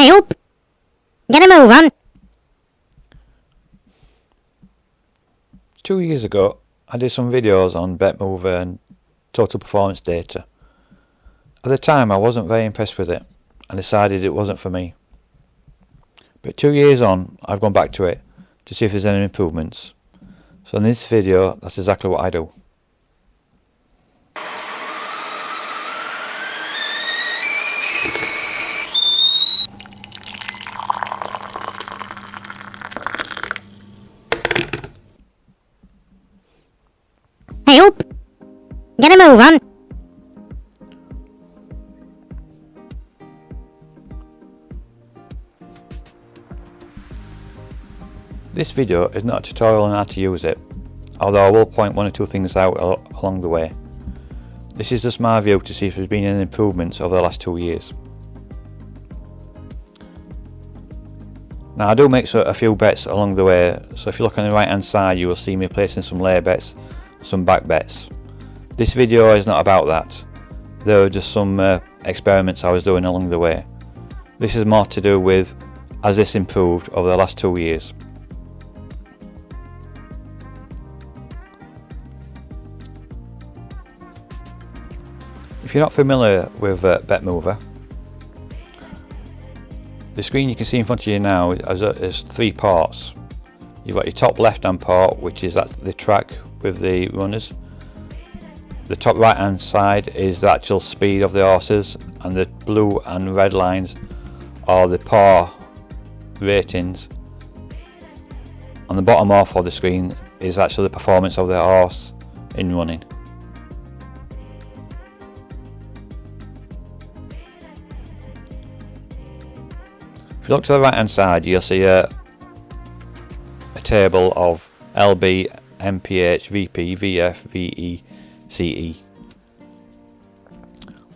Hey up! Get a move on! 2 years ago, I did some videos on BetMover and total performance data. At the time, I wasn't very impressed with it and decided it wasn't for me. But 2 years on, I've gone back to it to see if there's any improvements. So in this video, that's exactly what I do. Hey up! Get a move on! This video is not a tutorial on how to use it, although I will point one or two things out along the way. This is just my view to see if there's been any improvements over the last 2 years. Now I do make a few bets along the way, so if you look on the right hand side you will see me placing some lay bets, some back bets. This video is not about that, there are just some experiments I was doing along the way. This is more to do with has this improved over the last 2 years. If you're not familiar with BetMover, the screen you can see in front of you now has 3 parts. You've got your top left hand part, which is the track with the runners. The top right hand side is the actual speed of the horses, and the blue and red lines are the par ratings. On the bottom half of the screen is actually the performance of the horse in running. If you look to the right hand side, you'll see a table of LB, MPH, VP, VF, VE, CE.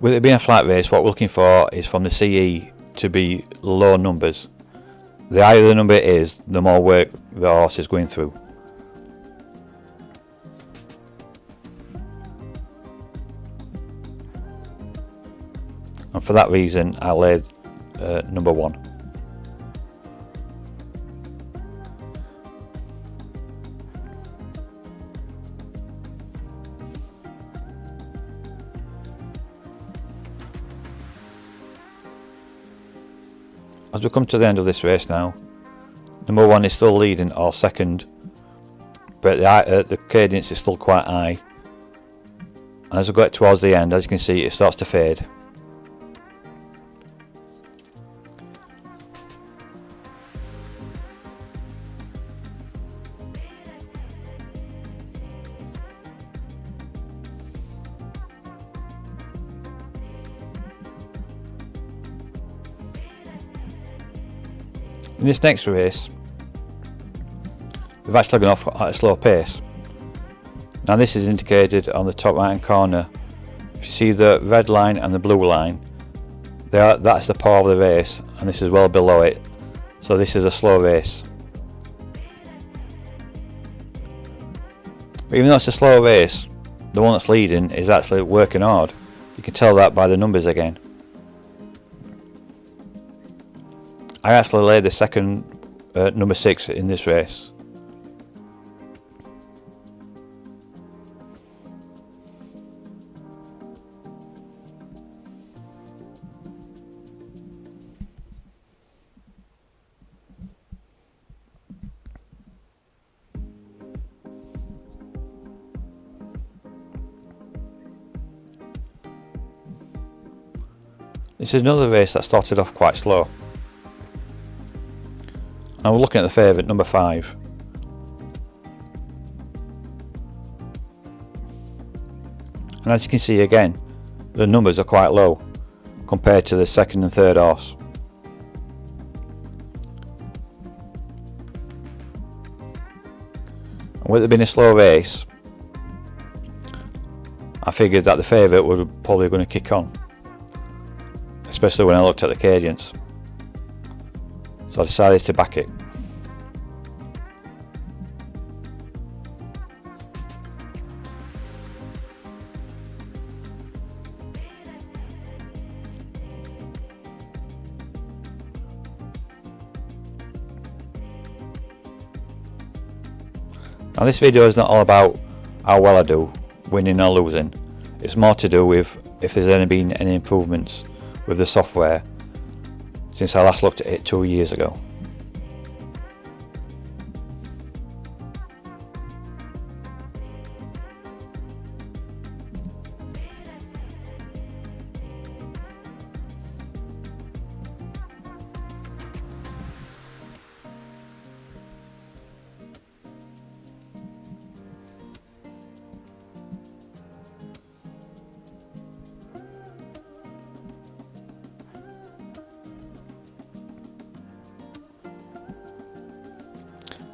With it being a flat race, what we're looking for is from the CE to be low numbers. The higher the number is, the more work the horse is going through. And for that reason, I laid number 1. As we come to the end of this race now, number 1 is still leading, or second, but the cadence is still quite high. And as we get towards the end, as you can see, it starts to fade. In this next race, we've actually gone off at a slow pace. Now this is indicated on the top right hand corner. If you see the red line and the blue line, that's the par of the race, and this is well below it, so this is a slow race. But even though it's a slow race, the one that's leading is actually working hard. You can tell that by the numbers again. I actually laid the second number 6 in this race. This is another race that started off quite slow. Now we're looking at the favourite, number 5. And as you can see again, the numbers are quite low compared to the second and third horse. And with it being a slow race, I figured that the favourite was probably going to kick on, especially when I looked at the cadence. So I decided to back it. Now this video is not all about how well I do, winning or losing. It's more to do with if there's been any improvements with the software since I last looked at it 2 years ago.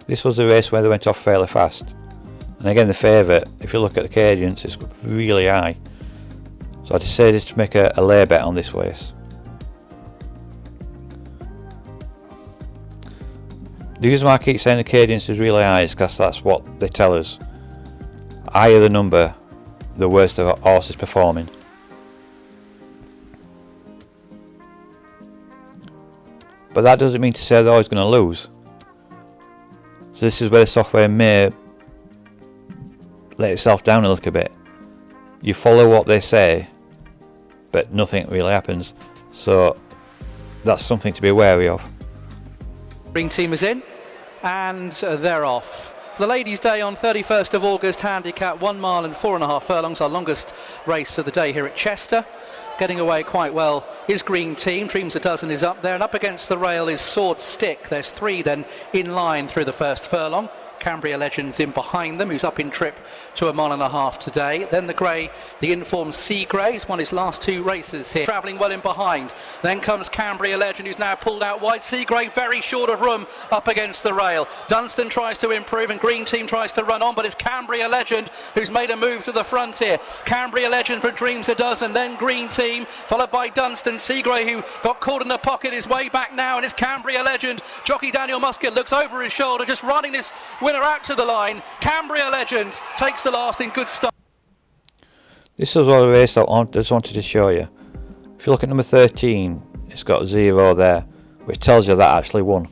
This was the race where they went off fairly fast, and again the favourite, if you look at the cadence, is really high, so I decided to make a lay bet on this race. The reason why I keep saying the cadence is really high is because that's what they tell us. Higher the number, the worse the horse is performing. But that doesn't mean to say they're always going to lose. So this is where the software may let itself down a little bit. You follow what they say, but nothing really happens. So that's something to be wary of. Green team is in, and they're off. The Ladies' Day on 31st of August, handicap 1 mile and 4.5 furlongs, our longest race of the day here at Chester. Getting away quite well is Green Team. Dreams a Dozen is up there, and up against the rail is Sword Stick. There's 3 then in line through the first furlong. Cambria Legends in behind them, who's up in trip to 1.5 miles today. Then the grey, the informed Sea Grey, he's won his last 2 races here, travelling well in behind. Then comes Cambria Legend, who's now pulled out wide. Sea Grey very short of room up against the rail. Dunstan tries to improve and Green Team tries to run on, but it's Cambria Legend who's made a move to the front here. Cambria Legend for Dreams a Dozen, then Green Team, followed by Dunstan. Sea Grey, who got caught in the pocket, is way back now, and it's Cambria Legend. Jockey Daniel Musket looks over his shoulder, just running this winner out to the line. Cambria Legend takes the last in good style. This is what the race I just wanted to show you. If you look at number 13, it's got 0 there, which tells you that actually won.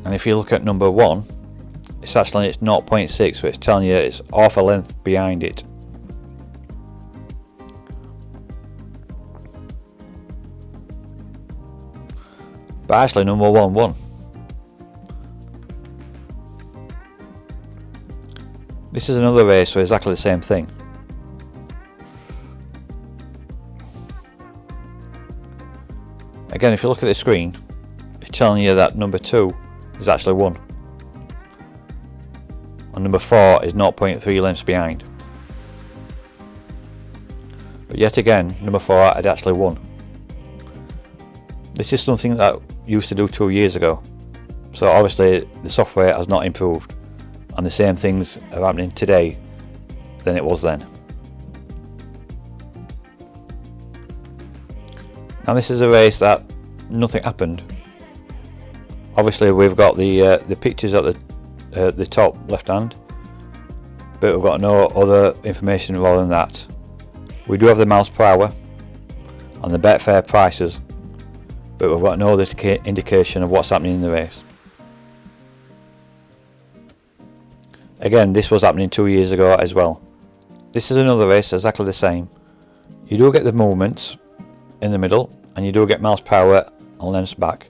And if you look at number 1, it's actually 0.6, which is telling you it's half a length behind it. But actually number 1 won. This is another race where exactly the same thing. Again, if you look at the screen, it's telling you that number 2 is actually 1. And number 4 is 0.3 lengths behind. But yet again, number 4 had actually won. This is something that used to do 2 years ago, so obviously the software has not improved, and the same things are happening today than it was then. Now this is a race that nothing happened. Obviously we've got the pictures at the top left hand, but we've got no other information rather than that. We do have the miles per hour and the Betfair prices, but we've got no other indication of what's happening in the race. Again, this was happening 2 years ago as well. This is another race exactly the same. You do get the movements in the middle, and you do get miles per hour and lengths back.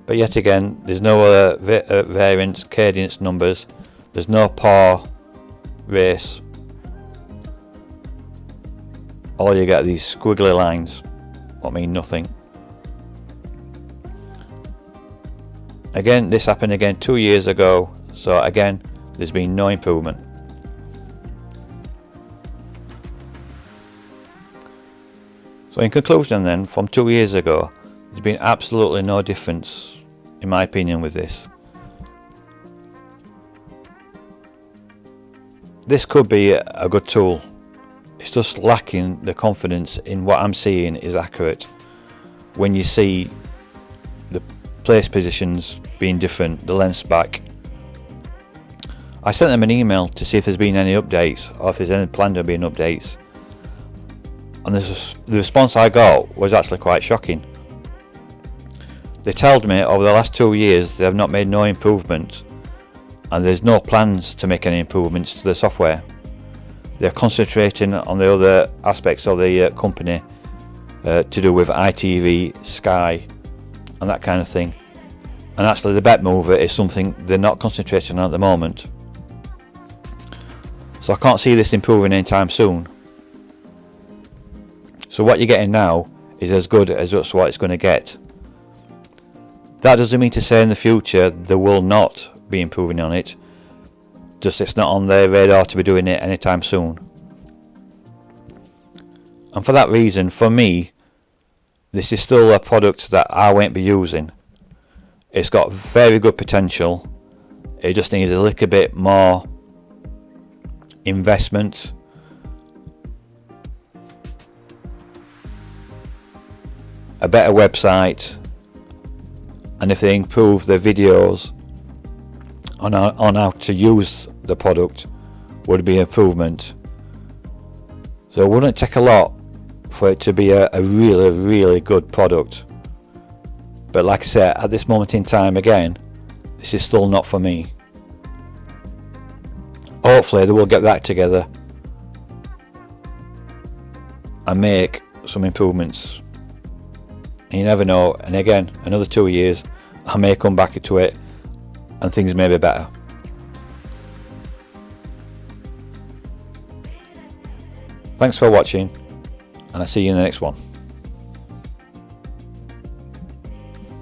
But yet again, there's no other variance, cadence numbers. There's no par race. All you get are these squiggly lines, what mean nothing. Again, this happened again 2 years ago, so again there's been no improvement. So in conclusion then, from 2 years ago, there's been absolutely no difference in my opinion with this. This could be a good tool. It's just lacking the confidence in what I'm seeing is accurate. When you see the place positions being different, the lengths back. I sent them an email to see if there's been any updates or if there's any planned to be any updates, and the response I got was actually quite shocking. They told me over the last 2 years they have not made no improvement, and there's no plans to make any improvements to the software. They're concentrating on the other aspects of the company to do with ITV, Sky and that kind of thing. And actually the Bet Mover is something they're not concentrating on at the moment. So I can't see this improving anytime soon. So what you're getting now is as good as that's what it's going to get. That doesn't mean to say in the future they will not be improving on it. Just it's not on their radar to be doing it anytime soon. And for that reason, for me, this is still a product that I won't be using. It's got very good potential. It just needs a little bit more investment. A better website. And if they improve their videos on how to use the product, would be an improvement. So it wouldn't take a lot for it to be a really good product. But like I said, at this moment in time, again, this is still not for me. Hopefully they will get that together and make some improvements. And you never know, and again, another 2 years I may come back to it and things may be better. Thanks for watching, and I'll see you in the next one.